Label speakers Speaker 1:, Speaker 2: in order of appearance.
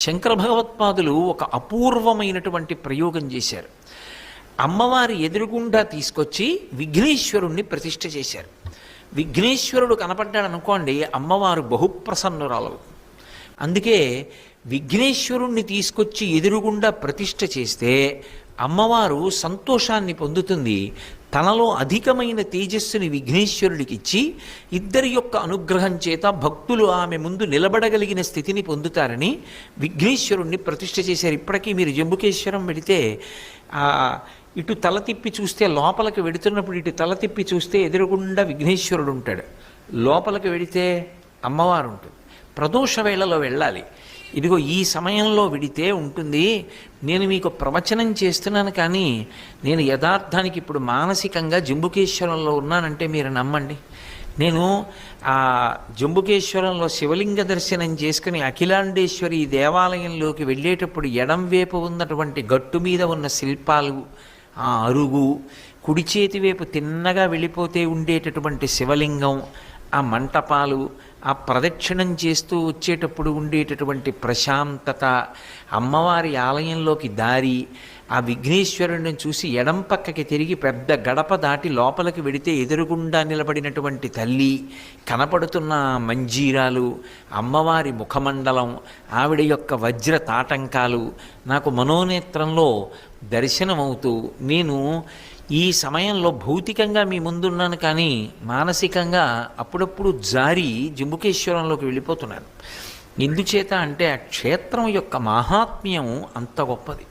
Speaker 1: శంకర భగవత్పాదులు ఒక అపూర్వమైనటువంటి ప్రయోగం చేశారు. అమ్మవారి ఎదురుగుండా తీసుకొచ్చి విఘ్నేశ్వరుణ్ణి ప్రతిష్ఠ చేశారు. విఘ్నేశ్వరుడు కనపడ్డాడు అనుకోండి, అమ్మవారు బహుప్రసన్నురాలవు. అందుకే విఘ్నేశ్వరుణ్ణి తీసుకొచ్చి ఎదురుగుండా ప్రతిష్ఠ చేస్తే అమ్మవారు సంతోషాన్ని పొందుతుంది. తనలో అధికమైన తేజస్సుని విఘ్నేశ్వరుడికి ఇచ్చి ఇద్దరి యొక్క అనుగ్రహం చేత భక్తులు ఆమె ముందు నిలబడగలిగిన స్థితిని పొందుతారని విఘ్నేశ్వరుణ్ణి ప్రతిష్ఠ చేశారు. ఇప్పటికీ మీరు జంబుకేశ్వరం వెళితే ఇటు తల తిప్పి చూస్తే, లోపలికి వెడుతున్నప్పుడు ఇటు తల తిప్పి చూస్తే ఎదురుగుండా విఘ్నేశ్వరుడు ఉంటాడు, లోపలికి వెడితే అమ్మవారు ఉంటుంది. ప్రదోష వేళలో వెళ్ళాలి. ఇదిగో ఈ సమయంలో విడితే ఉంటుంది. నేను మీకు ప్రవచనం చేస్తున్నాను, కానీ నేను యథార్థానికి ఇప్పుడు మానసికంగా జంబుకేశ్వరంలో ఉన్నానంటే మీరు నమ్మండి. నేను ఆ జంబుకేశ్వరంలో శివలింగ దర్శనం చేసుకుని అఖిలాండేశ్వరి దేవాలయంలోకి వెళ్ళేటప్పుడు ఎడం వైపు ఉన్నటువంటి గట్టు మీద ఉన్న శిల్పాలు, ఆ అరుగు, కుడి చేతి వైపు తిన్నగా వెళ్ళిపోతే ఉండేటటువంటి శివలింగం, ఆ మంటపాలు, ఆ ప్రదక్షిణం చేస్తూ వచ్చేటప్పుడు ఉండేటటువంటి ప్రశాంతత, అమ్మవారి ఆలయంలోకి దారి, ఆ విఘ్నేశ్వరుడిని చూసి ఎడం పక్కకి తిరిగి పెద్ద గడప దాటి లోపలికి వెడితే ఎదురుగుండా నిలబడినటువంటి తల్లి, కనపడుతున్న మంజీరాలు, అమ్మవారి ముఖమండలం, ఆవిడ యొక్క వజ్ర తాటంకాలు నాకు మనోనేత్రంలో దర్శనమవుతూ, నేను ఈ సమయంలో భౌతికంగా మీ ముందున్నాను, కానీ మానసికంగా అప్పుడప్పుడు జారి జంబుకేశ్వరంలోకి వెళ్ళిపోతున్నాను. ఎందుచేత అంటే ఆ క్షేత్రం యొక్క మాహాత్మ్యం అంత గొప్పది.